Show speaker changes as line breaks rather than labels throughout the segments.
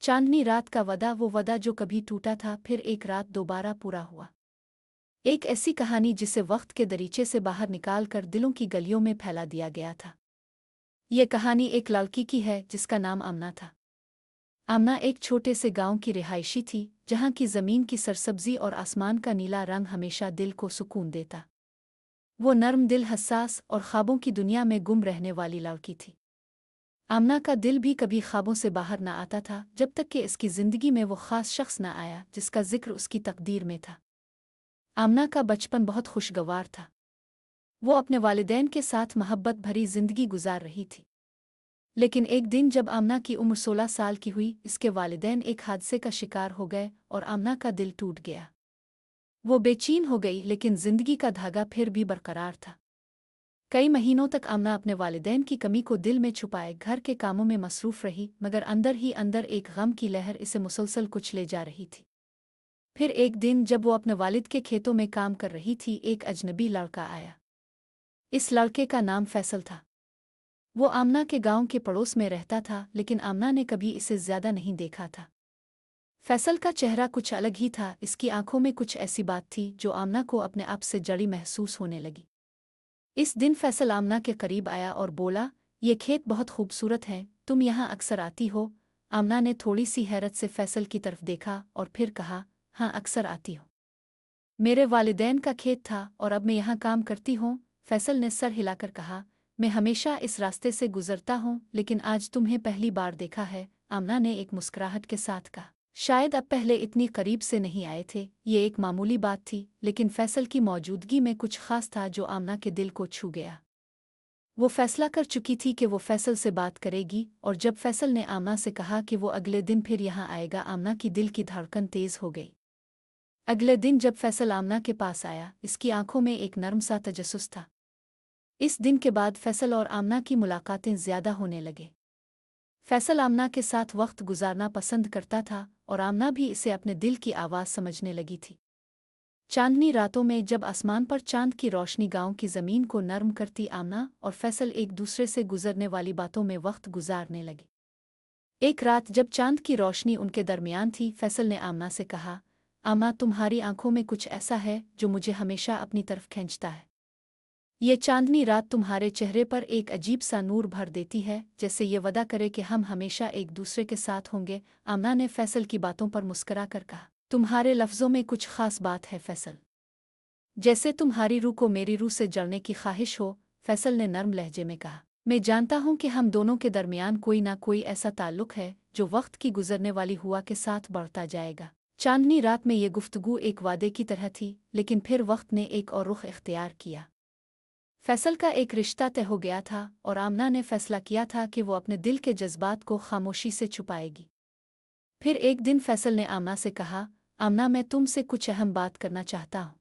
चांदनी रात का वदा, वो वदा जो कभी टूटा था फिर एक रात दोबारा पूरा हुआ। एक ऐसी कहानी जिसे वक्त के दरीचे से बाहर निकाल कर दिलों की गलियों में फैला दिया गया था। ये कहानी एक लड़की की है जिसका नाम आमना था। आमना एक छोटे से गांव की रिहायशी थी, जहां की जमीन की सरसब्जी और आसमान का नीला रंग हमेशा दिल को सुकून देता। वो नर्म दिल, हसास और ख्वाबों की दुनिया में गुम रहने वाली लड़की थी। आमना का दिल भी कभी ख्वाबों से बाहर न आता था, जब तक कि इसकी जिंदगी में वो खास शख्स न आया जिसका जिक्र उसकी तकदीर में था। आमना का बचपन बहुत खुशगवार था। वो अपने वालिदैन के साथ मोहब्बत भरी जिंदगी गुजार रही थी। लेकिन एक दिन जब आमना की उम्र 16 साल की हुई, इसके वालिदैन एक हादसे का शिकार हो गए और आमना का दिल टूट गया। वो बेचैन हो गई, लेकिन जिंदगी का धागा फिर भी बरकरार था। कई महीनों तक आमना अपने वालिदैन की कमी को दिल में छुपाए घर के कामों में मसरूफ रही, मगर अंदर ही अंदर एक गम की लहर इसे मुसलसल कुचले जा रही थी। फिर एक दिन जब वो अपने वालिद के खेतों में काम कर रही थी, एक अजनबी लड़का आया। इस लड़के का नाम फैसल था। वो आमना के गांव के पड़ोस में रहता था, लेकिन आमना ने कभी इसे ज्यादा नहीं देखा था। फैसल का चेहरा कुछ अलग ही था, इसकी आंखों में कुछ ऐसी बात थी जो आमना को अपने आप से जड़ी महसूस होने लगी। इस दिन फैसल आमना के करीब आया और बोला, ये खेत बहुत खूबसूरत है, तुम यहाँ अक्सर आती हो? आमना ने थोड़ी सी हैरत से फैसल की तरफ देखा और फिर कहा, हाँ, अक्सर आती हूँ। मेरे वालिदैन का खेत था और अब मैं यहाँ काम करती हूँ। फैसल ने सर हिलाकर कहा, मैं हमेशा इस रास्ते से गुजरता हूँ, लेकिन आज तुम्हें पहली बार देखा है। आमना ने एक मुस्कुराहट के साथ कहा, शायद अब पहले इतनी करीब से नहीं आए थे। ये एक मामूली बात थी, लेकिन फैसल की मौजूदगी में कुछ खास था जो आमना के दिल को छू गया। वो फैसला कर चुकी थी कि वो फैसल से बात करेगी, और जब फैसल ने आमना से कहा कि वो अगले दिन फिर यहाँ आएगा, आमना की दिल की धड़कन तेज हो गई। अगले दिन जब फैसल आमना के पास आया, इसकी आंखों में एक नर्म सा तजस्सुस था। इस दिन के बाद फैसल और आमना की मुलाकातें ज्यादा होने लगे। फैसल आमना के साथ वक्त गुजारना पसंद करता था और आमना भी इसे अपने दिल की आवाज़ समझने लगी थी। चांदनी रातों में जब आसमान पर चांद की रोशनी गांव की ज़मीन को नर्म करती, आमना और फैसल एक दूसरे से गुजरने वाली बातों में वक्त गुजारने लगे। एक रात जब चांद की रोशनी उनके दरमियान थी, फैसल ने आमना से कहा, आमा, तुम्हारी आंखों में कुछ ऐसा है जो मुझे हमेशा अपनी तरफ खींचता है। ये चांदनी रात तुम्हारे चेहरे पर एक अजीब सा नूर भर देती है, जैसे ये वदा करे कि हम हमेशा एक दूसरे के साथ होंगे। आमना ने फैसल की बातों पर मुस्करा कर कहा, तुम्हारे लफ्ज़ों में कुछ खास बात है फैसल, जैसे तुम्हारी रूह को मेरी रूह से जलने की ख्वाहिश हो। फैसल ने नर्म लहजे में कहा, मैं जानता हूँ कि हम दोनों के दरमियान कोई ना कोई ऐसा ताल्लुक है जो वक्त की गुजरने वाली हुआ के साथ बढ़ता जाएगा। चांदनी रात में ये गुफ्तगू एक वादे की तरह थी, लेकिन फिर वक्त ने एक और रुख इख्तियार किया। फैसल का एक रिश्ता तय हो गया था और आमना ने फैसला किया था कि वो अपने दिल के जज्बात को खामोशी से छुपाएगी। फिर एक दिन फैसल ने आमना से कहा, आमना, मैं तुमसे कुछ अहम बात करना चाहता हूँ।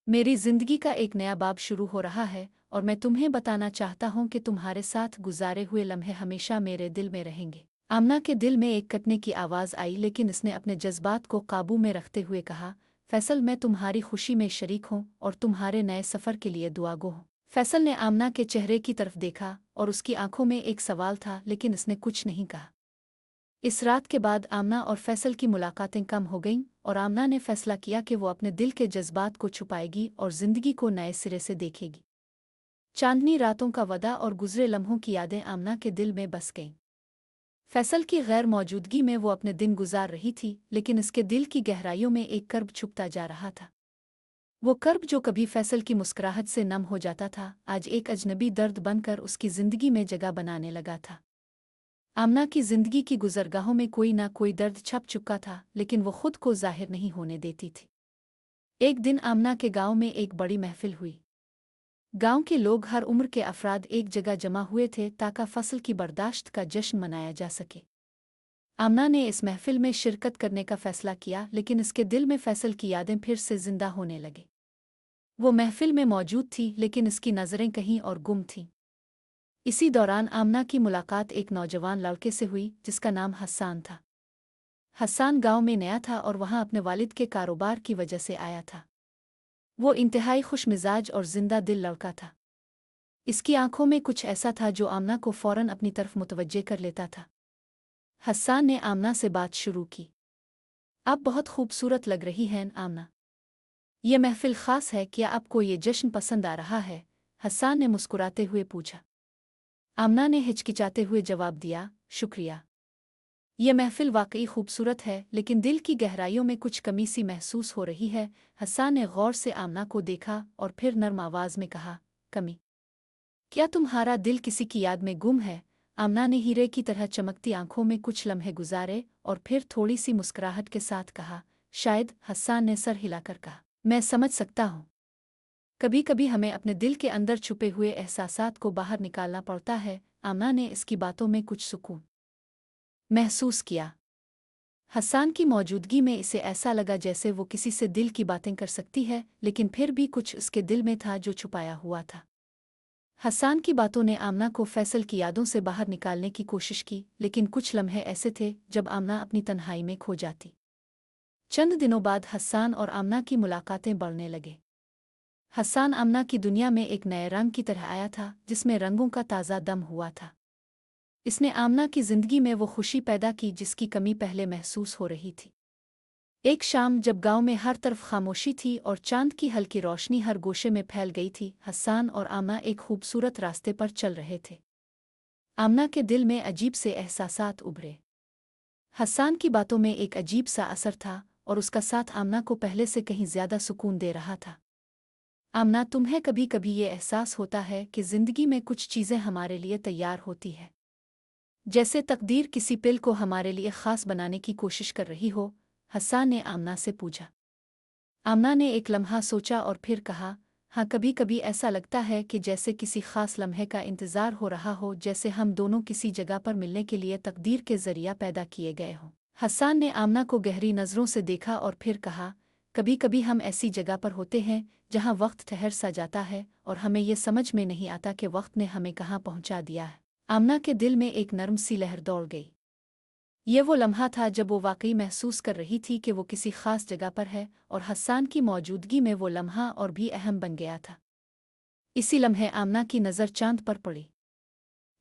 मेरी जिंदगी का एक नया बाब शुरू हो रहा है और मैं तुम्हें बताना चाहता हूँ कि तुम्हारे साथ गुजारे हुए लम्हे हमेशा मेरे दिल में रहेंगे। आमना के दिल में एक कटने की आवाज़ आई, लेकिन इसने अपने जज्बात को काबू में रखते हुए कहा, फैसल, मैं तुम्हारी खुशी में शरीक हूँ और तुम्हारे नए सफ़र के लिए दुआगो हूँ। फैसल ने आमना के चेहरे की तरफ देखा और उसकी आंखों में एक सवाल था, लेकिन इसने कुछ नहीं कहा। इस रात के बाद आमना और फैसल की मुलाकातें कम हो गईं और आमना ने फैसला किया कि वो अपने दिल के जज्बात को छुपाएगी और जिंदगी को नए सिरे से देखेगी। चांदनी रातों का वदा और गुजरे लम्हों की यादें आमना के दिल में बस गईं। फैसल की गैर मौजूदगी में वो अपने दिन गुजार रही थी, लेकिन इसके दिल की गहराइयों में एक कर्ब छुपता जा रहा था। वो कर्ब जो कभी फैसल की मुस्कुराहट से नम हो जाता था, आज एक अजनबी दर्द बनकर उसकी जिंदगी में जगह बनाने लगा था। आमना की जिंदगी की गुजरगाहों में कोई ना कोई दर्द छप चुका था, लेकिन वो खुद को जाहिर नहीं होने देती थी। एक दिन आमना के गांव में एक बड़ी महफिल हुई। गांव के लोग, हर उम्र के अफराद एक जगह जमा हुए थे ताकि फसल की बर्दाश्त का जश्न मनाया जा सके। आमना ने इस महफिल में शिरकत करने का फैसला किया, लेकिन इसके दिल में फैसल की यादें फिर से जिंदा होने लगी। वो महफिल में मौजूद थी, लेकिन इसकी नज़रें कहीं और गुम थीं। इसी दौरान आमना की मुलाकात एक नौजवान लड़के से हुई जिसका नाम हस्सान था। हस्सान गांव में नया था और वहां अपने वालिद के कारोबार की वजह से आया था। वो इंतहाई खुशमिजाज और जिंदा दिल लड़का था। इसकी आंखों में कुछ ऐसा था जो आमना को फौरन अपनी तरफ मुतवज्जे कर लेता था। हस्सान ने आमना से बात शुरू की। आप बहुत खूबसूरत लग रही हैं आमना। ये महफिल ख़ास है, क्या आपको ये जश्न पसंद आ रहा है? हस्सान ने मुस्कुराते हुए पूछा। आमना ने हिचकिचाते हुए जवाब दिया, शुक्रिया। ये महफिल वाकई खूबसूरत है, लेकिन दिल की गहराइयों में कुछ कमी सी महसूस हो रही है। हस्सान ने गौर से आमना को देखा और फिर नर्म आवाज में कहा, कमी? क्या तुम्हारा दिल किसी की याद में गुम है? आमना ने हीरे की तरह चमकती आंखों में कुछ लम्हे गुजारे और फिर थोड़ी सी मुस्कुराहट के साथ कहा, शायद। हस्सान ने सर हिलाकर कहा, मैं समझ सकता हूँ। कभी कभी हमें अपने दिल के अंदर छुपे हुए एहसासात को बाहर निकालना पड़ता है। आमना ने इसकी बातों में कुछ सुकून महसूस किया। हस्सान की मौजूदगी में इसे ऐसा लगा जैसे वो किसी से दिल की बातें कर सकती है, लेकिन फिर भी कुछ उसके दिल में था जो छुपाया हुआ था। हस्सान की बातों ने आमना को फैसल की यादों से बाहर निकालने की कोशिश की, लेकिन कुछ लम्हे ऐसे थे जब आमना अपनी तन्हाई में खो जाती। चंद दिनों बाद हस्सान और आमना की मुलाकातें बढ़ने लगे। हस्सान आमना की दुनिया में एक नए रंग की तरह आया था, जिसमें रंगों का ताज़ा दम हुआ था। इसने आमना की जिंदगी में वो खुशी पैदा की जिसकी कमी पहले महसूस हो रही थी। एक शाम जब गांव में हर तरफ खामोशी थी और चांद की हल्की रोशनी हर गोशे में फैल गई थी, हस्सान और आमना एक खूबसूरत रास्ते पर चल रहे थे। आमना के दिल में अजीब से एहसासात उभरे। हस्सान की बातों में एक अजीब सा असर था और उसका साथ आमना को पहले से कहीं ज्यादा सुकून दे रहा था। आमना, तुम्हें कभी कभी ये एहसास होता है कि जिंदगी में कुछ चीजें हमारे लिए तैयार होती है, जैसे तकदीर किसी पिल को हमारे लिए खास बनाने की कोशिश कर रही हो? हस्सान ने आमना से पूछा। आमना ने एक लम्हा सोचा और फिर कहा, हाँ, कभी कभी ऐसा लगता है कि जैसे किसी खास लम्हे का इंतजार हो रहा हो, जैसे हम दोनों किसी जगह पर मिलने के लिए तकदीर के जरिया पैदा किए गए हों। हस्सान ने आमना को गहरी नज़रों से देखा और फिर कहा, कभी कभी हम ऐसी जगह पर होते हैं जहाँ वक्त ठहर सा जाता है और हमें ये समझ में नहीं आता कि वक्त ने हमें कहाँ पहुँचा दिया है। आमना के दिल में एक नरम सी लहर दौड़ गई। ये वो लम्हा था जब वो वाकई महसूस कर रही थी कि वो किसी खास जगह पर है, और हस्सान की मौजूदगी में वो लम्हा और भी अहम बन गया था। इसी लम्हे आमना की नज़र चांद पर पड़ी।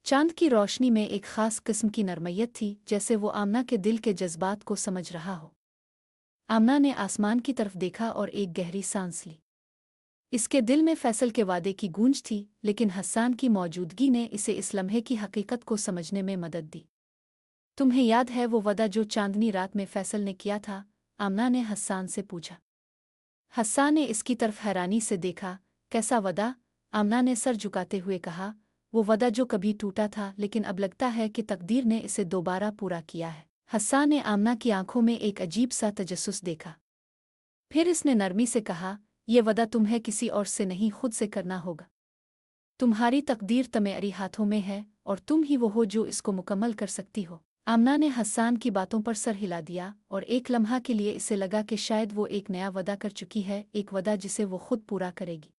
चांद की रोशनी में एक खास किस्म की नरमैयत थी, जैसे वो आमना के दिल के जज्बात को समझ रहा हो। आमना ने आसमान की तरफ देखा और एक गहरी सांस ली। इसके दिल में फैसल के वादे की गूंज थी, लेकिन हस्सान की मौजूदगी ने इसे इस लम्हे की हकीकत को समझने में मदद दी। तुम्हें याद है वो वदा जो चांदनी रात में फैसल ने किया था? आमना ने हस्सान से पूछा। हस्सान ने इसकी तरफ हैरानी से देखा। कैसा वदा? आमना ने सर झुकाते हुए कहा, वो वदा जो कभी टूटा था, लेकिन अब लगता है कि तकदीर ने इसे दोबारा पूरा किया है। हस्सान ने आमना की आंखों में एक अजीब सा तजस्सुस देखा। फिर इसने नरमी से कहा, ये वदा तुम्हें किसी और से नहीं, खुद से करना होगा। तुम्हारी तकदीर तुम्हारे हाथों में है और तुम ही वो हो जो इसको मुकम्मल कर सकती हो। आमना ने हस्सान की बातों पर सर हिला दिया और एक लम्हा के लिए इसे लगा कि शायद वो एक नया वदा कर चुकी है, एक वदा जिसे वो खुद पूरा करेगी।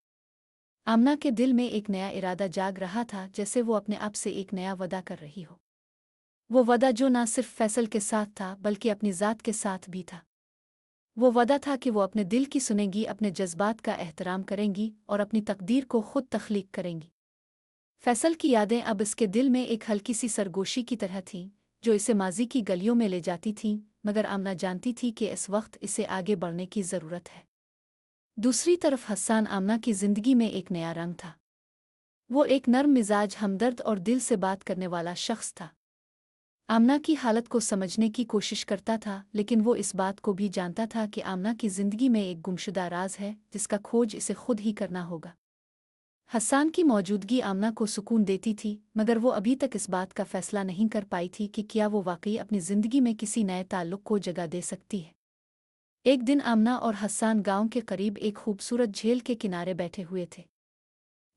आमना के दिल में एक नया इरादा जाग रहा था, जैसे वो अपने आप से एक नया वदा कर रही हो। वो वदा जो ना सिर्फ फैसल के साथ था बल्कि अपनी ज़ात के साथ भी था। वो वदा था कि वो अपने दिल की सुनेंगी, अपने जज्बात का एहतराम करेंगी और अपनी तकदीर को खुद तख्लीक करेंगी। फैसल की यादें अब इसके दिल में एक हल्की सी सरगोशी की तरह थीं, जो इसे माजी की गलियों में ले जाती थीं, मगर आमना जानती थी कि इस वक्त इसे आगे बढ़ने की ज़रूरत है। दूसरी तरफ हस्सान आमना की ज़िंदगी में एक नया रंग था। वो एक नर्म मिजाज, हमदर्द और दिल से बात करने वाला शख्स था। आमना की हालत को समझने की कोशिश करता था, लेकिन वो इस बात को भी जानता था कि आमना की ज़िंदगी में एक गुमशुदा राज है जिसका खोज इसे खुद ही करना होगा। हस्सान की मौजूदगी आमना को सुकून देती थी, मगर वो अभी तक इस बात का फैसला नहीं कर पाई थी कि क्या वो वाकई अपनी ज़िंदगी में किसी नए ताल्लुक़ को जगह दे सकती है। एक दिन आमना और हस्सान गांव के करीब एक खूबसूरत झील के किनारे बैठे हुए थे।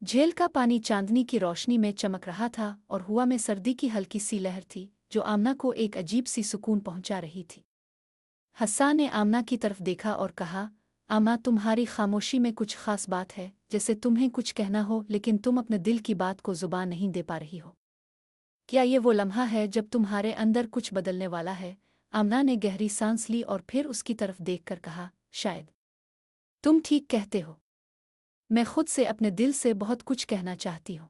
झील का पानी चांदनी की रोशनी में चमक रहा था और हवा में सर्दी की हल्की सी लहर थी, जो आमना को एक अजीब सी सुकून पहुंचा रही थी। हस्सान ने आमना की तरफ देखा और कहा, आमा, तुम्हारी खामोशी में कुछ खास बात है, जैसे तुम्हें कुछ कहना हो लेकिन तुम अपने दिल की बात को जुबान नहीं दे पा रही हो। क्या ये वो लम्हा है जब तुम्हारे अंदर कुछ बदलने वाला है? आमना ने गहरी सांस ली और फिर उसकी तरफ देखकर कहा, शायद। तुम ठीक कहते हो। मैं खुद से, अपने दिल से बहुत कुछ कहना चाहती हूँ।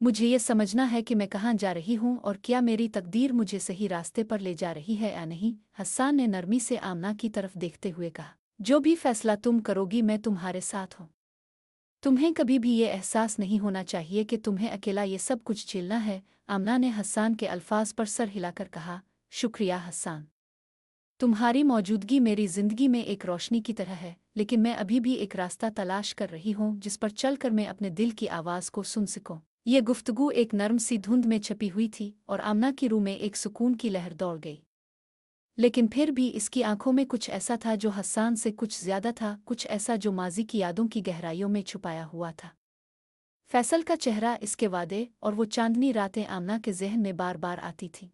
मुझे ये समझना है कि मैं कहाँ जा रही हूँ और क्या मेरी तकदीर मुझे सही रास्ते पर ले जा रही है या नहीं। हस्सान ने नरमी से आमना की तरफ देखते हुए कहा, जो भी फैसला तुम करोगी मैं तुम्हारे साथ हूँ। तुम्हें कभी भी ये एहसास नहीं होना चाहिए कि तुम्हें अकेला ये सब कुछ झेलना है। आमना ने हस्सान के अल्फाज पर सर हिलाकर कहा, शुक्रिया हस्सान। तुम्हारी मौजूदगी मेरी जिंदगी में एक रोशनी की तरह है, लेकिन मैं अभी भी एक रास्ता तलाश कर रही हूँ जिस पर चलकर मैं अपने दिल की आवाज़ को सुन सकूं। ये गुफ्तगू एक नर्म सी धुंध में छपी हुई थी और आमना की रूह में एक सुकून की लहर दौड़ गई। लेकिन फिर भी इसकी आंखों में कुछ ऐसा था जो हस्सान से कुछ ज्यादा था, कुछ ऐसा जो माजी की यादों की गहराइयों में छुपाया हुआ था। फैसल का चेहरा, इसके वादे और वो चांदनी रातें आमना के ज़हन में बार बार आती थीं।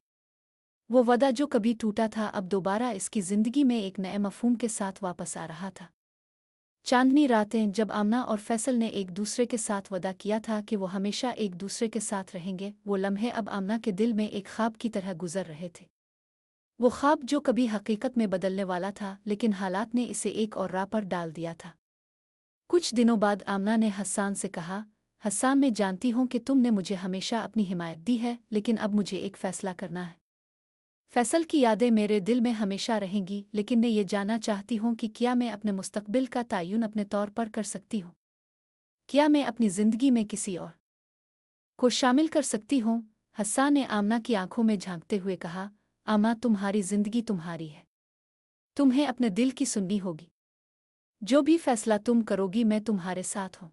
वो वादा जो कभी टूटा था अब दोबारा इसकी जिंदगी में एक नए मफहूम के साथ वापस आ रहा था। चांदनी रातें, जब आमना और फैसल ने एक दूसरे के साथ वादा किया था कि वो हमेशा एक दूसरे के साथ रहेंगे, वो लम्हे अब आमना के दिल में एक ख्वाब की तरह गुजर रहे थे। वो ख्वाब जो कभी हकीकत में बदलने वाला था, लेकिन हालात ने इसे एक और राह पर डाल दिया था। कुछ दिनों बाद आमना ने हस्सान से कहा, हस्सान, मैं जानती हूँ कि तुमने मुझे हमेशा अपनी हिमायत दी है, लेकिन अब मुझे एक फ़ैसला करना है। फैसल की यादें मेरे दिल में हमेशा रहेंगी, लेकिन मैं ये जानना चाहती हूँ कि क्या मैं अपने मुस्तकबिल का तयन अपने तौर पर कर सकती हूँ? क्या मैं अपनी ज़िंदगी में किसी और को शामिल कर सकती हूँ? हस्सान ने आमना की आंखों में झांकते हुए कहा, आमा, तुम्हारी ज़िंदगी तुम्हारी है। तुम्हें अपने दिल की सुननी होगी। जो भी फैसला तुम करोगी मैं तुम्हारे साथ हूँ।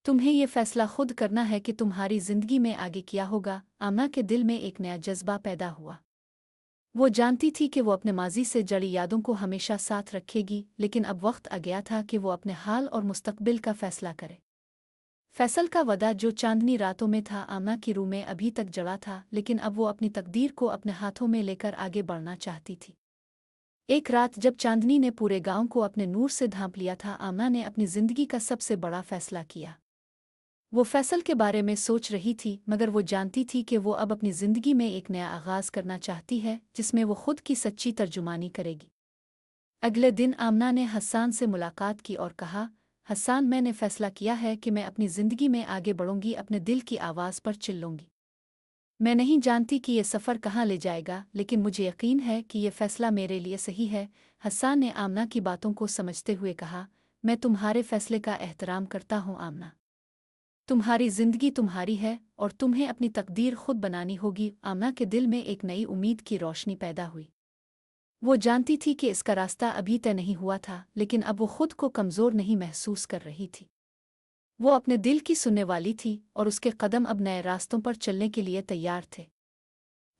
तुम्हें ये फैसला खुद करना है कि तुम्हारी ज़िंदगी में आगे क्या होगा। आमना के दिल में एक नया जज्बा पैदा हुआ। वो जानती थी कि वो अपने माजी से जड़ी यादों को हमेशा साथ रखेगी, लेकिन अब वक्त आ गया था कि वो अपने हाल और मुस्तकबिल का फैसला करे। फैसल का वदा जो चांदनी रातों में था, आमना की रूह में अभी तक जड़ा था, लेकिन अब वो अपनी तकदीर को अपने हाथों में लेकर आगे बढ़ना चाहती थी। एक रात जब चांदनी ने पूरे गांव को अपने नूर से ढांप लिया था, आमना ने अपनी जिंदगी का सबसे बड़ा फैसला किया। वो फैसल के बारे में सोच रही थी, मगर वो जानती थी कि वो अब अपनी ज़िंदगी में एक नया आगाज़ करना चाहती है, जिसमें वो खुद की सच्ची तर्जुमानी करेगी। अगले दिन आमना ने हस्सान से मुलाकात की और कहा, हस्सान, मैंने फ़ैसला किया है कि मैं अपनी ज़िंदगी में आगे बढ़ूंगी, अपने दिल की आवाज़ पर चिल्लूंगी। मैं नहीं जानती कि ये सफ़र कहाँ ले जाएगा, लेकिन मुझे यकीन है कि ये फ़ैसला मेरे लिए सही है। हस्सान ने आमना की बातों को समझते हुए कहा, मैं तुम्हारे फ़ैसले का एहतराम करता हूँ आमना। तुम्हारी जिंदगी तुम्हारी है और तुम्हें अपनी तकदीर खुद बनानी होगी। आमना के दिल में एक नई उम्मीद की रोशनी पैदा हुई। वो जानती थी कि इसका रास्ता अभी तय नहीं हुआ था, लेकिन अब वो खुद को कमज़ोर नहीं महसूस कर रही थी। वो अपने दिल की सुनने वाली थी और उसके कदम अब नए रास्तों पर चलने के लिए तैयार थे।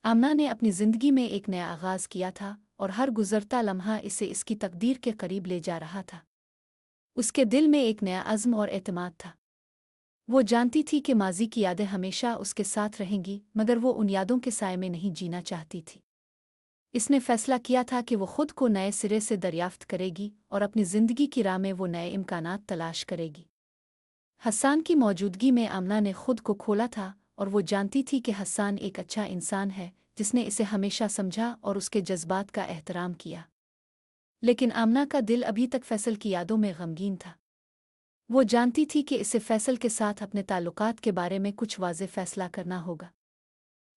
आमना ने अपनी जिंदगी में एक नया आगाज़ किया था और हर गुजरता लम्हा इसे इसकी तकदीर के करीब ले जा रहा था। उसके दिल में एक नया अज़्म और एतमाद था। वो जानती थी कि माजी की यादें हमेशा उसके साथ रहेंगी, मगर वो उन यादों के साए में नहीं जीना चाहती थी। इसने फैसला किया था कि वो खुद को नए सिरे से दरियाफ्त करेगी और अपनी ज़िंदगी की राह में वो नए इम्कानात तलाश करेगी। हस्सान की मौजूदगी में आमना ने खुद को खोला था और वो जानती थी कि हस्सान एक अच्छा इंसान है, जिसने इसे हमेशा समझा और उसके जज्बात का एहतराम किया। लेकिन आमना का दिल अभी तक फैसल की यादों में गमगीन था। वो जानती थी कि इसे फैसल के साथ अपने ताल्लुकात के बारे में कुछ वाज़ेह फैसला करना होगा।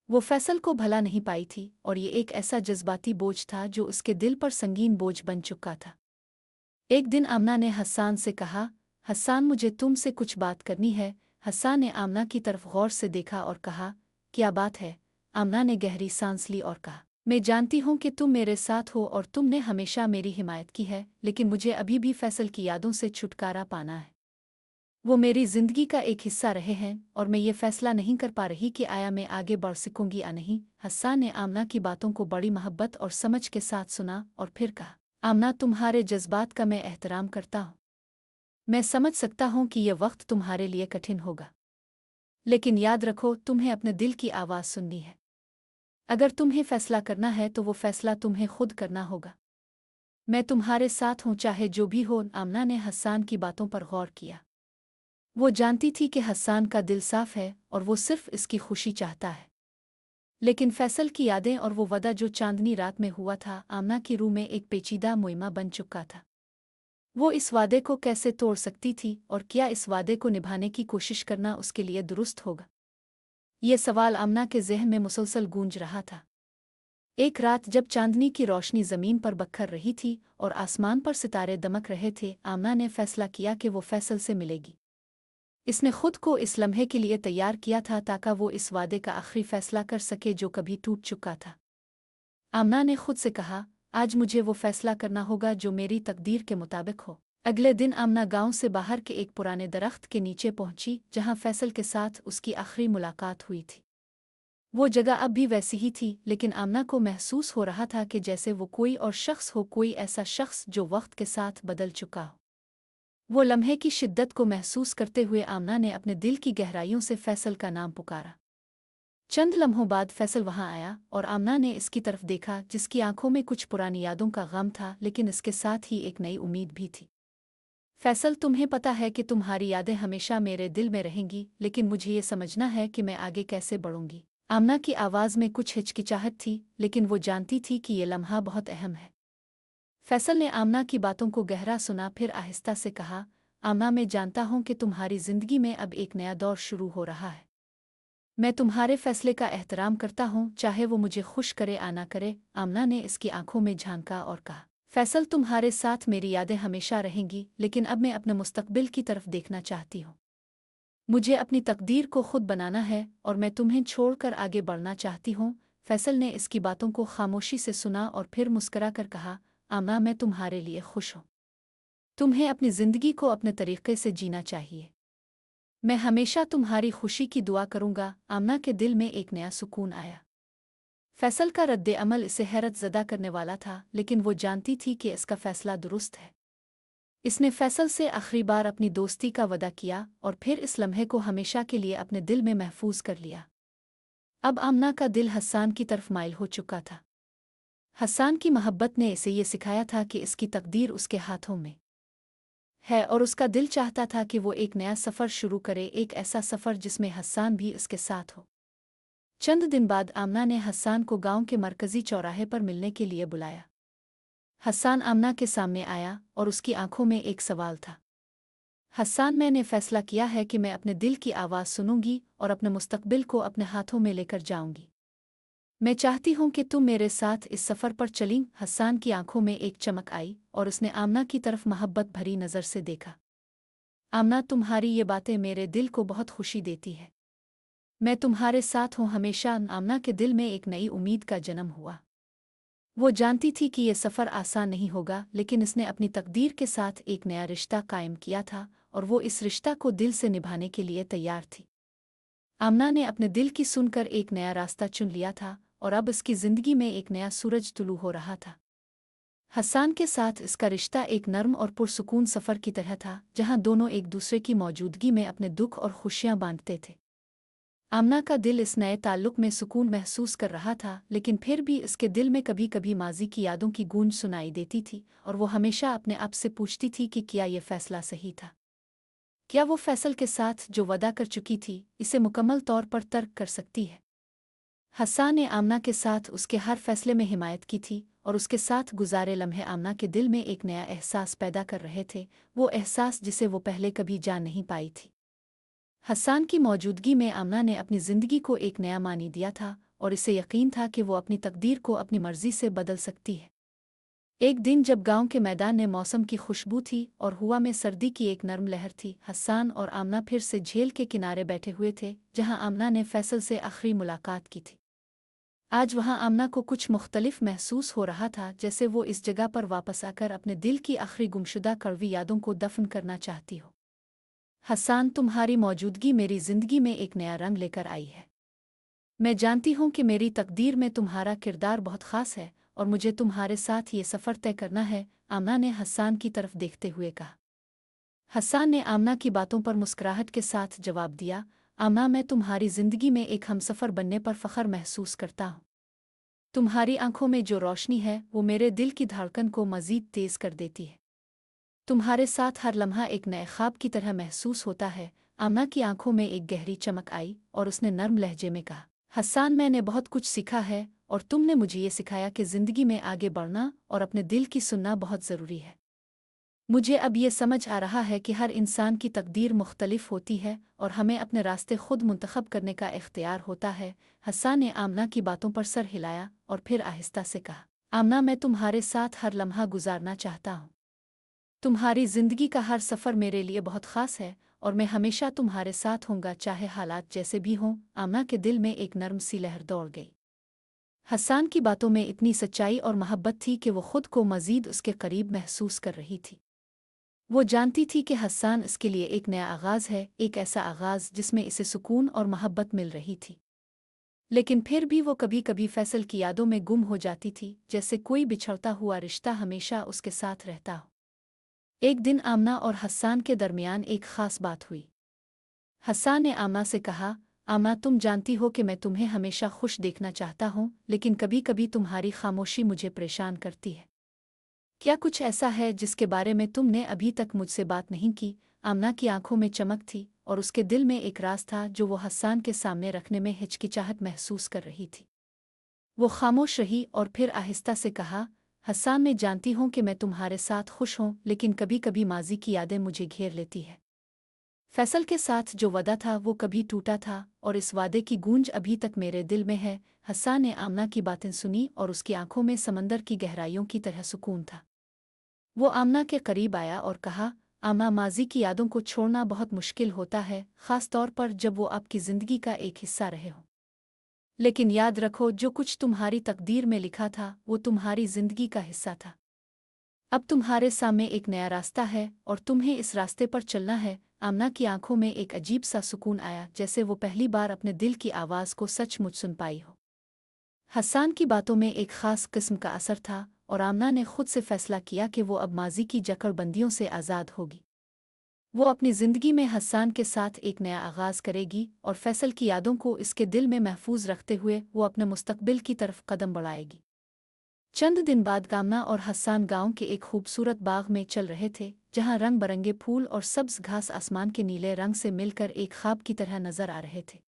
वो फैसल को भला नहीं पाई थी और ये एक ऐसा जज्बाती बोझ था जो उसके दिल पर संगीन बोझ बन चुका था। एक दिन आमना ने हस्सान से कहा, हस्सान, मुझे तुमसे कुछ बात करनी है। हस्सान ने आमना की तरफ गौर से देखा और कहा, क्या बात है? आमना ने गहरी सांस ली और कहा, मैं जानती हूँ कि तुम मेरे साथ हो और तुमने हमेशा मेरी हिमायत की है, लेकिन मुझे अभी भी फैसल की यादों से छुटकारा पाना है। वो मेरी जिंदगी का एक हिस्सा रहे हैं और मैं ये फैसला नहीं कर पा रही कि आया मैं आगे बढ़ सकूंगी या नहीं। हस्सान ने आमना की बातों को बड़ी मोहब्बत और समझ के साथ सुना और फिर कहा, आमना, तुम्हारे जज्बात का मैं एहतराम करता हूँ। मैं समझ सकता हूँ कि यह वक्त तुम्हारे लिए कठिन होगा, लेकिन याद रखो, तुम्हें अपने दिल की आवाज़ सुननी है। अगर तुम्हें फैसला करना है तो वो फैसला तुम्हें खुद करना होगा। मैं तुम्हारे साथ हूँ, चाहे जो भी हो। आमना ने हस्सान की बातों पर गौर किया। वो जानती थी कि हस्सान का दिल साफ है और वो सिर्फ इसकी खुशी चाहता है। लेकिन फैसल की यादें और वो वदा जो चांदनी रात में हुआ था, आमना की रूह में एक पेचीदा मुइमा बन चुका था। वो इस वादे को कैसे तोड़ सकती थी और क्या इस वादे को निभाने की कोशिश करना उसके लिए दुरुस्त होगा? ये सवाल आमना के ज़हन में मुसलसल गूंज रहा था। एक रात जब चांदनी की रोशनी ज़मीन पर बखर रही थी और आसमान पर सितारे दमक रहे थे, आमना ने फैसला किया कि वो फैसल से मिलेगी। इसने खुद को इस लम्हे के लिए तैयार किया था ताकि वो इस वादे का आखिरी फैसला कर सके जो कभी टूट चुका था। आमना ने खुद से कहा, आज मुझे वो फैसला करना होगा जो मेरी तकदीर के मुताबिक हो। अगले दिन आमना गांव से बाहर के एक पुराने दरख्त के नीचे पहुंची जहां फैसल के साथ उसकी आखिरी मुलाकात हुई थी। वो जगह अब भी वैसी ही थी, लेकिन आमना को महसूस हो रहा था कि जैसे वो कोई और शख्स हो, कोई ऐसा शख्स जो वक्त के साथ बदल चुका हो। वो लम्हे की शिद्दत को महसूस करते हुए आमना ने अपने दिल की गहराइयों से फैसल का नाम पुकारा। चंद लम्हों बाद फैसल वहां आया और आमना ने इसकी तरफ देखा, जिसकी आंखों में कुछ पुरानी यादों का गम था, लेकिन इसके साथ ही एक नई उम्मीद भी थी। फैसल, तुम्हें पता है कि तुम्हारी यादें हमेशा मेरे दिल में रहेंगी, लेकिन मुझे ये समझना है कि मैं आगे कैसे बढ़ूंगी। आमना की आवाज़ में कुछ हिचकिचाहट थी, लेकिन वो जानती थी कि ये लम्हा बहुत अहम है। फैसल ने आमना की बातों को गहरा सुना, फिर आहिस्ता से कहा, आमना, मैं जानता हूं कि तुम्हारी जिंदगी में अब एक नया दौर शुरू हो रहा है। मैं तुम्हारे फैसले का एहतराम करता हूं, चाहे वो मुझे खुश करे या ना करे। आमना ने इसकी आंखों में झांका और कहा, फैसल, तुम्हारे साथ मेरी यादें हमेशा रहेंगी, लेकिन अब मैं अपने मुस्तकबिल की तरफ देखना चाहती हूँ। मुझे अपनी तकदीर को खुद बनाना है और मैं तुम्हें छोड़कर आगे बढ़ना चाहती हूँ। फैसल ने इसकी बातों को खामोशी से सुना और फिर मुस्करा कर कहा, आमना, मैं तुम्हारे लिए खुश हूँ। तुम्हें अपनी ज़िंदगी को अपने तरीके से जीना चाहिए। मैं हमेशा तुम्हारी खुशी की दुआ करूँगा। आमना के दिल में एक नया सुकून आया। फैसल का रद्द अमल इसे हैरत ज़दा करने वाला था, लेकिन वो जानती थी कि इसका फैसला दुरुस्त है। इसने फैसल से आखिरी बार अपनी दोस्ती का वदा किया और फिर इस लम्हे को हमेशा के लिए अपने दिल में महफूज कर लिया। अब आमना का दिल हस्सान की तरफ माइल हो चुका था। हस्सान की मोहब्बत ने इसे ये सिखाया था कि इसकी तकदीर उसके हाथों में है और उसका दिल चाहता था कि वो एक नया सफ़र शुरू करे, एक ऐसा सफ़र जिसमें हस्सान भी उसके साथ हो। चंद दिन बाद आमना ने हस्सान को गांव के मरकज़ी चौराहे पर मिलने के लिए बुलाया। हस्सान आमना के सामने आया और उसकी आंखों में एक सवाल था। हस्सान, मैंने फैसला किया है कि मैं अपने दिल की आवाज़ सुनूंगी और अपने मुस्तकबिल को अपने हाथों में लेकर जाऊंगी। मैं चाहती हूं कि तुम मेरे साथ इस सफ़र पर चलीं। हस्सान की आंखों में एक चमक आई और उसने आमना की तरफ मोहब्बत भरी नज़र से देखा। आमना, तुम्हारी ये बातें मेरे दिल को बहुत खुशी देती है। मैं तुम्हारे साथ हूँ हमेशा। आमना के दिल में एक नई उम्मीद का जन्म हुआ। वो जानती थी कि यह सफ़र आसान नहीं होगा, लेकिन इसने अपनी तकदीर के साथ एक नया रिश्ता कायम किया था और वो इस रिश्ता को दिल से निभाने के लिए तैयार थी। आमना ने अपने दिल की सुनकर एक नया रास्ता चुन लिया था और अब इसकी ज़िंदगी में एक नया सूरज तुलू हो रहा था। हस्सान के साथ इसका रिश्ता एक नर्म और पुरसुकून सफ़र की तरह था, जहां दोनों एक दूसरे की मौजूदगी में अपने दुख और खुशियां बांटते थे। आमना का दिल इस नए ताल्लुक में सुकून महसूस कर रहा था, लेकिन फिर भी इसके दिल में कभी कभी माजी की यादों की गूंज सुनाई देती थी और वो हमेशा अपने आप से पूछती थी कि क्या ये फैसला सही था। क्या वो फैसल के साथ जो वादा कर चुकी थी, इसे मुकम्मल तौर पर तर्क कर सकती है? हस्सान ने आमना के साथ उसके हर फैसले में हिमायत की थी और उसके साथ गुजारे लम्हे आमना के दिल में एक नया एहसास पैदा कर रहे थे, वो एहसास जिसे वो पहले कभी जान नहीं पाई थी। हस्सान की मौजूदगी में आमना ने अपनी ज़िंदगी को एक नया मानी दिया था और इसे यकीन था कि वो अपनी तकदीर को अपनी मर्ज़ी से बदल सकती है। एक दिन जब गांव के मैदान में मौसम की खुशबू थी और हवा में सर्दी की एक नरम लहर थी, हस्सान और आमना फिर से झील के किनारे बैठे हुए थे जहां आमना ने फैसल से आखिरी मुलाकात की थी। आज वहां आमना को कुछ मुख्तलिफ महसूस हो रहा था, जैसे वो इस जगह पर वापस आकर अपने दिल की आखिरी गुमशुदा कड़वी यादों को दफन करना चाहती हो। हस्सान, तुम्हारी मौजूदगी मेरी ज़िंदगी में एक नया रंग लेकर आई है। मैं जानती हूँ कि मेरी तकदीर में तुम्हारा किरदार बहुत ख़ास है और मुझे तुम्हारे साथ ये सफ़र तय करना है। आमना ने हस्सान की तरफ देखते हुए कहा। हस्सान ने आमना की बातों पर मुस्कुराहट के साथ जवाब दिया, आमना, मैं तुम्हारी ज़िंदगी में एक हमसफ़र बनने पर फ़ख्र महसूस करता हूँ। तुम्हारी आंखों में जो रोशनी है वो मेरे दिल की धड़कन को मज़ीद तेज़ कर देती है। तुम्हारे साथ हर लम्हा एक नए ख्वाब की तरह महसूस होता है। आमना की आंखों में एक गहरी चमक आई और उसने नर्म लहजे में कहा, हस्सान, मैंने बहुत कुछ सीखा है और तुमने मुझे ये सिखाया कि ज़िंदगी में आगे बढ़ना और अपने दिल की सुनना बहुत ज़रूरी है। मुझे अब ये समझ आ रहा है कि हर इंसान की तकदीर मुख्तलिफ होती है और हमें अपने रास्ते खुद मुंतखब करने का इख्तियार होता है। हसन ने आमना की बातों पर सर हिलाया और फिर आहिस्ता से कहा, आमना, मैं तुम्हारे साथ हर लम्हा गुजारना चाहता हूँ। तुम्हारी ज़िंदगी का हर सफ़र मेरे लिए बहुत ख़ास है और मैं हमेशा तुम्हारे साथ हूँगा, चाहे हालात जैसे भी हों। आमना के दिल में एक नर्म सी लहर दौड़ गई। हसन की बातों में इतनी सच्चाई और मोहब्बत थी कि वो खुद को मज़ीद उसके करीब महसूस कर रही थी। वो जानती थी कि हसन इसके लिए एक नया आगाज़ है, एक ऐसा आगाज़ जिसमें इसे सुकून और मोहब्बत मिल रही थी। लेकिन फिर भी वो कभी कभी फैसल की यादों में गुम हो जाती थी, जैसे कोई बिछड़ता हुआ रिश्ता हमेशा उसके साथ रहता हो। एक दिन आमना और हसन के दरमियान एक ख़ास बात हुई। हसन ने आमना से कहा, आमना, तुम जानती हो कि मैं तुम्हें हमेशा खुश देखना चाहता हूँ, लेकिन कभी कभी तुम्हारी खामोशी मुझे परेशान करती है। क्या कुछ ऐसा है जिसके बारे में तुमने अभी तक मुझसे बात नहीं की? आमना की आंखों में चमक थी और उसके दिल में एक राज था जो वो हसन के सामने रखने में हिचकिचाहट महसूस कर रही थी। वो खामोश रही और फिर आहिस्ता से कहा, हसन, मैं जानती हूँ कि मैं तुम्हारे साथ खुश हूँ, लेकिन कभी कभी माजी की यादें मुझे घेर लेती है। फैसल के साथ जो वादा था वो कभी टूटा था और इस वादे की गूंज अभी तक मेरे दिल में है। हसन ने आमना की बातें सुनी और उसकी आंखों में समंदर की गहराइयों की तरह सुकून था। वो आमना के करीब आया और कहा, आमना, माजी की यादों को छोड़ना बहुत मुश्किल होता है, ख़ास तौर पर जब वो आपकी ज़िंदगी का एक हिस्सा रहे हों। लेकिन याद रखो, जो कुछ तुम्हारी तकदीर में लिखा था वो तुम्हारी ज़िंदगी का हिस्सा था। अब तुम्हारे सामने एक नया रास्ता है और तुम्हें इस रास्ते पर चलना है। आमना की आंखों में एक अजीब सा सुकून आया, जैसे वो पहली बार अपने दिल की आवाज़ को सचमुच सुन पाई हो। हसन की बातों में एक ख़ास किस्म का असर था और आमना ने खुद से फैसला किया कि वो अब माजी की जकड़बंदियों से आज़ाद होगी। वो अपनी ज़िंदगी में हसन के साथ एक नया आगाज़ करेगी और फैसल की यादों को इसके दिल में महफूज रखते हुए वो अपने मुस्तकबिल की तरफ कदम बढ़ाएगी। चंद दिन बाद आमना और हसन गांव के एक खूबसूरत बाग में चल रहे थे, जहां रंग बरंगे फूल और सब्ज घास आसमान के नीले रंग से मिलकर एक ख्वाब की तरह नजर आ रहे थे।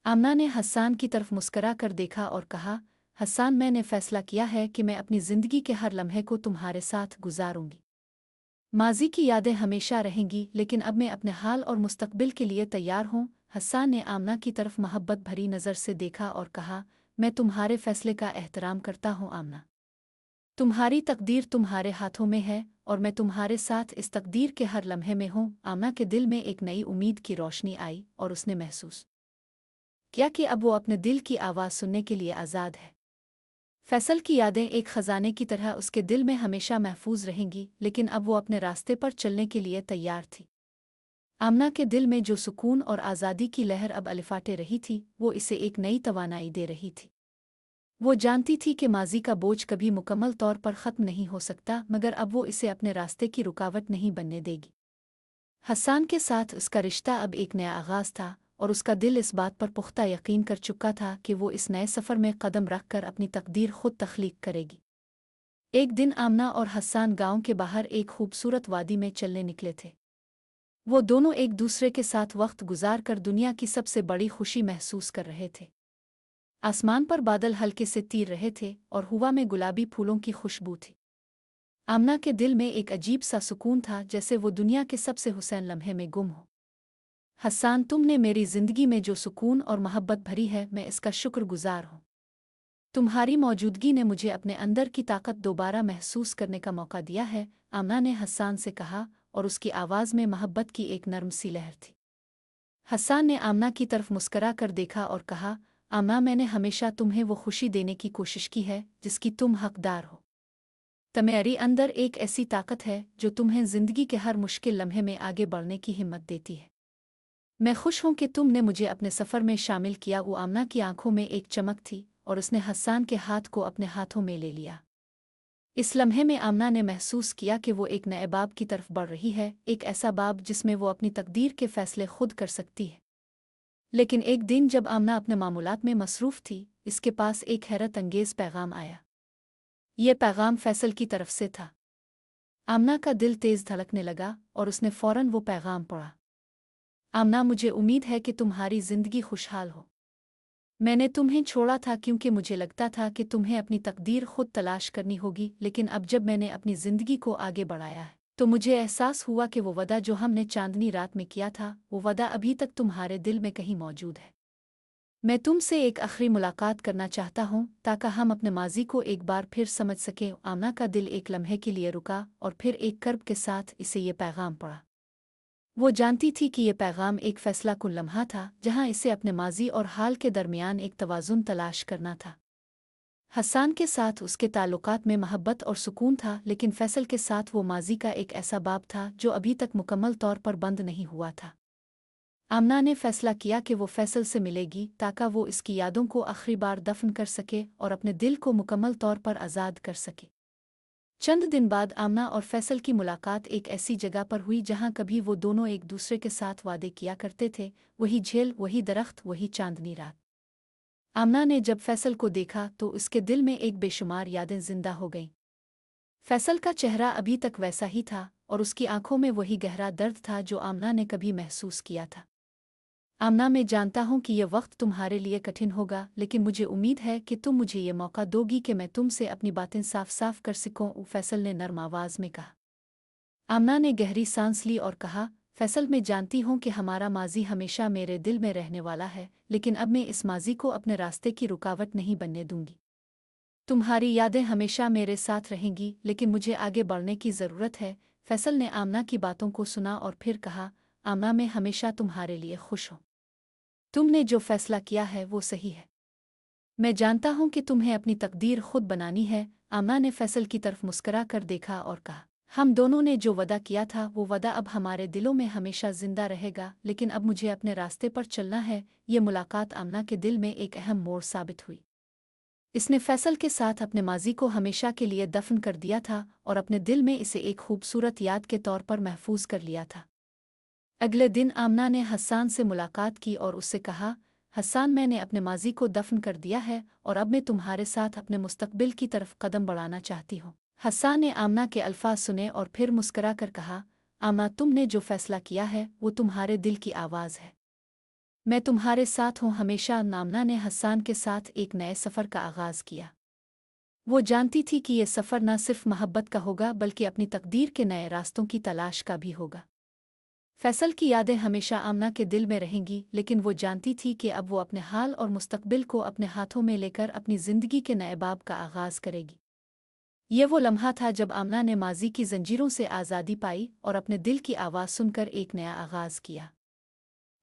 आमना ने हसन की तरफ मुस्करा कर देखा और कहा, हसन, मैंने फैसला किया है कि मैं अपनी ज़िंदगी के हर लम्हे को तुम्हारे साथ गुजारूंगी। माजी की यादें हमेशा रहेंगी, लेकिन अब मैं अपने हाल और मुस्तकबिल के लिए तैयार हूँ। हसन ने आमना की तरफ मोहब्बत भरी नज़र से देखा और कहा, मैं तुम्हारे फैसले का एहतराम करता हूँ आमना। तुम्हारी तकदीर तुम्हारे हाथों में है और मैं तुम्हारे साथ इस तकदीर के हर लम्हे में हूँ। आमना के दिल में एक नई उम्मीद की रोशनी आई और उसने महसूस किया कि अब वो अपने दिल की आवाज़ सुनने के लिए आज़ाद है। फैसल की यादें एक ख़जाने की तरह उसके दिल में हमेशा महफूज रहेंगी, लेकिन अब वो अपने रास्ते पर चलने के लिए तैयार थी। आमना के दिल में जो सुकून और आज़ादी की लहर अब अलिफाटे रही थी, वो इसे एक नई तवानाई दे रही थी। वो जानती थी कि माजी का बोझ कभी मुकम्मल तौर पर ख़त्म नहीं हो सकता, मगर अब वो इसे अपने रास्ते की रुकावट नहीं बनने देगी। हसन के साथ उसका रिश्ता अब एक नया आगाज़ था और उसका दिल इस बात पर पुख्ता यकीन कर चुका था कि वो इस नए सफ़र में कदम रखकर अपनी तकदीर खुद तख्लीक करेगी। एक दिन आमना और हसन गांव के बाहर एक खूबसूरत वादी में चलने निकले थे। वो दोनों एक दूसरे के साथ वक्त गुजार कर दुनिया की सबसे बड़ी खुशी महसूस कर रहे थे। आसमान पर बादल हल्के से तीर रहे थे और हवा में गुलाबी फूलों की खुशबू थी। आमना के दिल में एक अजीब सा सुकून था, जैसे वो दुनिया के सबसे हुसैन लम्हे में गुम हो। हसन, तुमने मेरी ज़िंदगी में जो सुकून और मोहब्बत भरी है, मैं इसका शुक्रगुजार हूँ। तुम्हारी मौजूदगी ने मुझे अपने अंदर की ताकत दोबारा महसूस करने का मौका दिया है। आमना ने हसन से कहा और उसकी आवाज़ में मोहब्बत की एक नर्म सी लहर थी। हसन ने आमना की तरफ मुस्करा कर देखा और कहा, आमना, मैंने हमेशा तुम्हें वो खुशी देने की कोशिश की है जिसकी तुम हकदार हो। तुम्हारे अंदर एक ऐसी ताकत है जो तुम्हें ज़िंदगी के हर मुश्किल लम्हे में आगे बढ़ने की हिम्मत देती है। मैं खुश हूँ कि तुमने मुझे अपने सफ़र में शामिल किया। वो आमना की आंखों में एक चमक थी और उसने हसन के हाथ को अपने हाथों में ले लिया। इस लम्हे में आमना ने महसूस किया कि वो एक नए बाब की तरफ बढ़ रही है, एक ऐसा बाब जिसमें वो अपनी तकदीर के फैसले खुद कर सकती है। लेकिन एक दिन जब आमना अपने मामूलात में मसरूफ़ थी, इसके पास एक हैरत अंगेज़ पैगाम आया। ये पैगाम फैसल की तरफ से था। आमना का दिल तेज़ धड़कने लगा और उसने फ़ौरन वो पैगाम पढ़ा। आमना, मुझे उम्मीद है कि तुम्हारी ज़िंदगी खुशहाल हो। मैंने तुम्हें छोड़ा था क्योंकि मुझे लगता था कि तुम्हें अपनी तकदीर खुद तलाश करनी होगी, लेकिन अब जब मैंने अपनी ज़िंदगी को आगे बढ़ाया है, तो मुझे एहसास हुआ कि वो वादा जो हमने चांदनी रात में किया था, वो वादा अभी तक तुम्हारे दिल में कहीं मौजूद है। मैं तुमसे एक आखिरी मुलाकात करना चाहता हूँ ताकि हम अपने माजी को एक बार फिर समझ सकें। आमना का दिल एक लम्हे के लिए रुका और फिर एक कर्ब के साथ इसे ये पैगाम पड़ा। वो जानती थी कि ये पैगाम एक फैसला कुन लम्हा था जहाँ इसे अपने माजी और हाल के दरमियान एक तवाज़ुन तलाश करना था। हसन के साथ उसके ताल्लुकात में मोहब्बत और सुकून था, लेकिन फैसल के साथ वो माजी का एक ऐसा बाब था जो अभी तक मुकम्मल तौर पर बंद नहीं हुआ था। आमना ने फैसला किया कि वो फैसल से मिलेगी ताकि वो इसकी यादों को आखिरी बार दफन कर सके और अपने दिल को मुकम्मल तौर पर आज़ाद कर सके। चंद दिन बाद आमना और फैसल की मुलाकात एक ऐसी जगह पर हुई जहां कभी वो दोनों एक दूसरे के साथ वादे किया करते थे। वही झील, वही दरख्त, वही चांदनी रात। आमना ने जब फैसल को देखा तो उसके दिल में एक बेशुमार यादें जिंदा हो गईं। फैसल का चेहरा अभी तक वैसा ही था और उसकी आंखों में वही गहरा दर्द था जो आमना ने कभी महसूस किया था। आमना, मैं जानता हूँ कि यह वक्त तुम्हारे लिए कठिन होगा, लेकिन मुझे उम्मीद है कि तुम मुझे ये मौका दोगी कि मैं तुमसे अपनी बातें साफ साफ कर सकूं, फैसल ने नरम आवाज में कहा। आमना ने गहरी सांस ली और कहा, फैसल, मैं जानती हूँ कि हमारा माजी हमेशा मेरे दिल में रहने वाला है, लेकिन अब मैं इस माजी को अपने रास्ते की रुकावट नहीं बनने दूंगी। तुम्हारी यादें हमेशा मेरे साथ रहेंगी, लेकिन मुझे आगे बढ़ने की ज़रूरत है। फैसल ने आमना की बातों को सुना और फिर कहा, आमना, मैं हमेशा तुम्हारे लिए खुश हूँ। तुमने जो फैसला किया है वो सही है। मैं जानता हूँ कि तुम्हें अपनी तकदीर खुद बनानी है। आमना ने फैसल की तरफ मुस्करा कर देखा और कहा, हम दोनों ने जो वादा किया था वो वादा अब हमारे दिलों में हमेशा जिंदा रहेगा, लेकिन अब मुझे अपने रास्ते पर चलना है। ये मुलाकात आमना के दिल में एक अहम मोड़ साबित हुई। इसने फैसल के साथ अपने माजी को हमेशा के लिए दफन कर दिया था और अपने दिल में इसे एक खूबसूरत याद के तौर पर महफूज कर लिया था। अगले दिन आमना ने हसन से मुलाकात की और उससे कहा, हसन, मैंने अपने माजी को दफन कर दिया है और अब मैं तुम्हारे साथ अपने मुस्तकबिल की तरफ कदम बढ़ाना चाहती हूँ। हसन ने आमना के अल्फाज सुने और फिर मुस्करा कर कहा, आमना, तुमने जो फैसला किया है वो तुम्हारे दिल की आवाज़ है। मैं तुम्हारे साथ हूँ हमेशा। आमना ने हसन के साथ एक नए सफ़र का आगाज़ किया। वो जानती थी कि यह सफ़र न सिर्फ मोहब्बत का होगा बल्कि अपनी तकदीर के नए रास्तों की तलाश का भी होगा। फैसल की यादें हमेशा आमना के दिल में रहेंगी, लेकिन वो जानती थी कि अब वो अपने हाल और मुस्तकबिल को अपने हाथों में लेकर अपनी ज़िंदगी के नए बाब का आगाज़ करेगी। ये वो लम्हा था जब आमना ने माजी की जंजीरों से आज़ादी पाई और अपने दिल की आवाज़ सुनकर एक नया आगाज़ किया।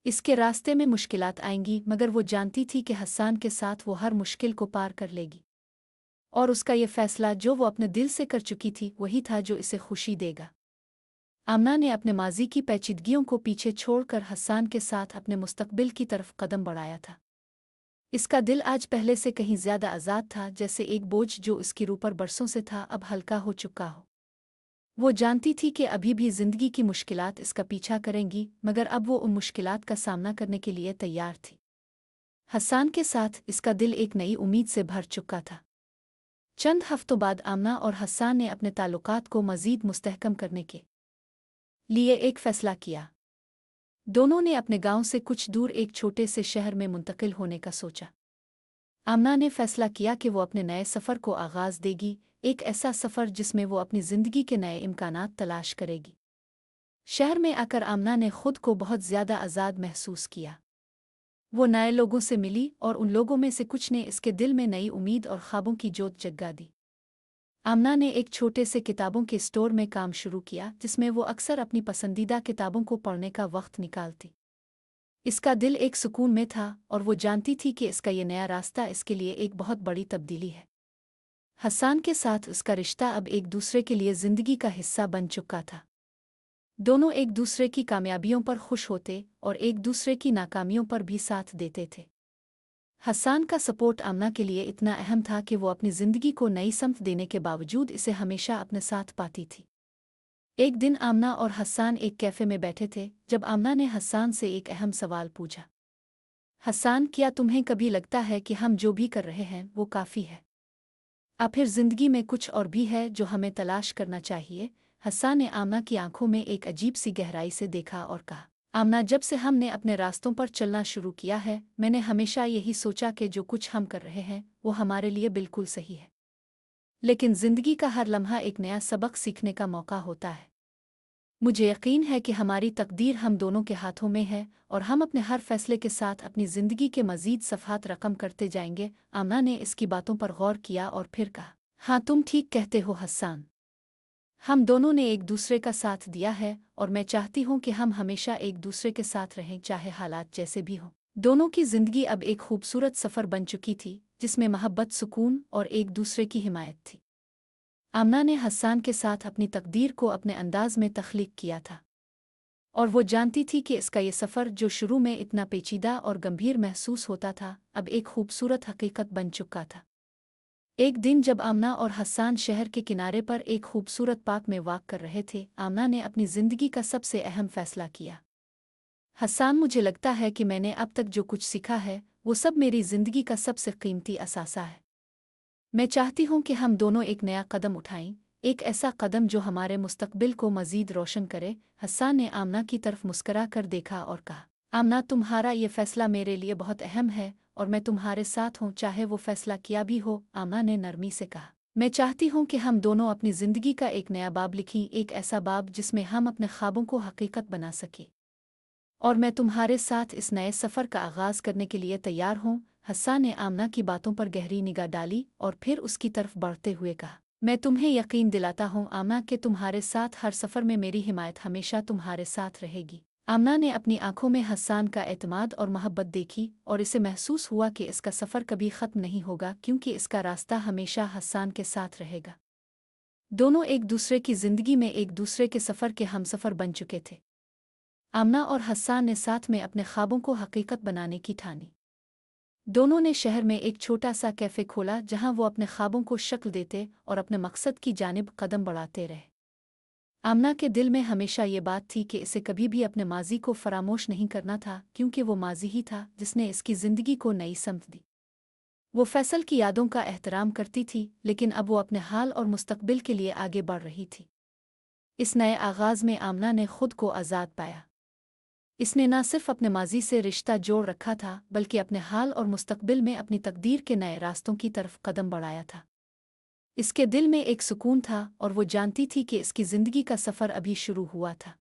इसके रास्ते में मुश्किलात आएंगी, मगर वो जानती थी कि हसन के साथ वो हर मुश्किल को पार कर लेगी। और उसका ये फैसला जो वो अपने दिल से कर चुकी थी वही था जो इसे खुशी देगा। आमना ने अपने माजी की पेचीदगियों को पीछे छोड़कर हसन के साथ अपने मुस्तकबिल की तरफ कदम बढ़ाया था। इसका दिल आज पहले से कहीं ज्यादा आज़ाद था, जैसे एक बोझ जो उसकी रूह पर बरसों से था अब हल्का हो चुका हो। वो जानती थी कि अभी भी जिंदगी की मुश्किलात इसका पीछा करेंगी, मगर अब वो उन मुश्किलात का सामना करने के लिए तैयार थी। हसन के साथ इसका दिल एक नई उम्मीद से भर चुका था। चंद हफ्तों बाद आमना और हसन ने अपने ताल्लुकात को मज़ीद मुस्तहकम करने के लिए एक फ़ैसला किया। दोनों ने अपने गांव से कुछ दूर एक छोटे से शहर में मुंतकिल होने का सोचा। आमना ने फैसला किया कि वो अपने नए सफ़र को आगाज़ देगी, एक ऐसा सफ़र जिसमें वो अपनी ज़िंदगी के नए इम्कानात तलाश करेगी। शहर में आकर आमना ने खुद को बहुत ज़्यादा आज़ाद महसूस किया। वो नए लोगों से मिली और उन लोगों में से कुछ ने इसके दिल में नई उम्मीद और ख्वाबों की जोत जगा दी। आमना ने एक छोटे से किताबों के स्टोर में काम शुरू किया, जिसमें वो अक्सर अपनी पसंदीदा किताबों को पढ़ने का वक्त निकालती। इसका दिल एक सुकून में था और वो जानती थी कि इसका ये नया रास्ता इसके लिए एक बहुत बड़ी तब्दीली है। हसन के साथ उसका रिश्ता अब एक दूसरे के लिए ज़िंदगी का हिस्सा बन चुका था। दोनों एक दूसरे की कामयाबियों पर खुश होते और एक दूसरे की नाकामियों पर भी साथ देते थे। हसन का सपोर्ट आमना के लिए इतना अहम था कि वो अपनी ज़िंदगी को नई समत देने के बावजूद इसे हमेशा अपने साथ पाती थी। एक दिन आमना और हसन एक कैफ़े में बैठे थे जब आमना ने हसन से एक अहम सवाल पूछा, हसन, क्या तुम्हें कभी लगता है कि हम जो भी कर रहे हैं वो काफ़ी है? अब फिर ज़िंदगी में कुछ और भी है जो हमें तलाश करना चाहिए? हसन ने आमना की आंखों में एक अजीब सी गहराई से देखा और कहा, आमना, जब से हमने अपने रास्तों पर चलना शुरू किया है मैंने हमेशा यही सोचा कि जो कुछ हम कर रहे हैं वो हमारे लिए बिल्कुल सही है। लेकिन ज़िंदगी का हर लम्हा एक नया सबक सीखने का मौका होता है। मुझे यकीन है कि हमारी तकदीर हम दोनों के हाथों में है और हम अपने हर फैसले के साथ अपनी ज़िंदगी के मज़ीद सफ़हात रकम करते जाएंगे। आमना ने इसकी बातों पर गौर किया और फिर कहा, हाँ तुम ठीक कहते हो हस्सान। हम दोनों ने एक दूसरे का साथ दिया है और मैं चाहती हूँ कि हम हमेशा एक दूसरे के साथ रहें, चाहे हालात जैसे भी हों। दोनों की ज़िंदगी अब एक खूबसूरत सफ़र बन चुकी थी जिसमें मोहब्बत, सुकून और एक दूसरे की हिमायत थी। आमना ने हस्सान के साथ अपनी तकदीर को अपने अंदाज में तख्लीक किया था और वो जानती थी कि इसका ये सफ़र जो शुरू में इतना पेचीदा और गंभीर महसूस होता था, अब एक खूबसूरत हकीकत बन चुका था। एक दिन जब आमना और हस्सान शहर के किनारे पर एक खूबसूरत पार्क में वॉक कर रहे थे, आमना ने अपनी ज़िंदगी का सबसे अहम फ़ैसला किया। हस्सान, मुझे लगता है कि मैंने अब तक जो कुछ सीखा है वो सब मेरी ज़िंदगी का सबसे कीमती असासा है। मैं चाहती हूँ कि हम दोनों एक नया कदम उठाएं, एक ऐसा कदम जो हमारे मुस्तकबिल को मज़ीद रोशन करे। हस्सान ने आमना की तरफ मुस्करा कर देखा और कहा, आमना, तुम्हारा ये फ़ैसला मेरे लिए बहुत अहम है और मैं तुम्हारे साथ हूँ, चाहे वो फ़ैसला किया भी हो। आमना ने नरमी से कहा, मैं चाहती हूँ कि हम दोनों अपनी ज़िंदगी का एक नया बाब लिखें, एक ऐसा बाब जिसमें हम अपने ख्वाबों को हकीकत बना सकें, और मैं तुम्हारे साथ इस नए सफ़र का आगाज़ करने के लिए तैयार हूँ। हस्सान ने आमना की बातों पर गहरी निगाह डाली और फिर उसकी तरफ बढ़ते हुए कहा, मैं तुम्हें यकीन दिलाता हूँ आमना कि तुम्हारे साथ हर सफ़र में मेरी हिमायत हमेशा तुम्हारे साथ रहेगी। आमना ने अपनी आंखों में हस्सान का एतमाद और मोहब्बत देखी और इसे महसूस हुआ कि इसका सफ़र कभी ख़त्म नहीं होगा, क्योंकि इसका रास्ता हमेशा हस्सान के साथ रहेगा। दोनों एक दूसरे की ज़िंदगी में एक दूसरे के सफ़र के हमसफ़र बन चुके थे। आमना और हस्सान ने साथ में अपने ख्वाबों को हकीकत बनाने की ठानी। दोनों ने शहर में एक छोटा सा कैफ़े खोला जहां वो अपने ख्वाबों को शक्ल देते और अपने मकसद की जानिब कदम बढ़ाते रहे। आमना के दिल में हमेशा ये बात थी कि इसे कभी भी अपने माजी को फरामोश नहीं करना था, क्योंकि वो माजी ही था जिसने इसकी ज़िंदगी को नई समत दी। वो फैसल की यादों का एहतराम करती थी, लेकिन अब वो अपने हाल और मुस्तकबिल के लिए आगे बढ़ रही थी। इस नए आगाज़ में आमना ने खुद को आज़ाद पाया। इसने न सिर्फ अपने माजी से रिश्ता जोड़ रखा था, बल्कि अपने हाल और मुस्तकबिल में अपनी तकदीर के नए रास्तों की तरफ कदम बढ़ाया था। इसके दिल में एक सुकून था और वो जानती थी कि इसकी ज़िंदगी का सफ़र अभी शुरू हुआ था।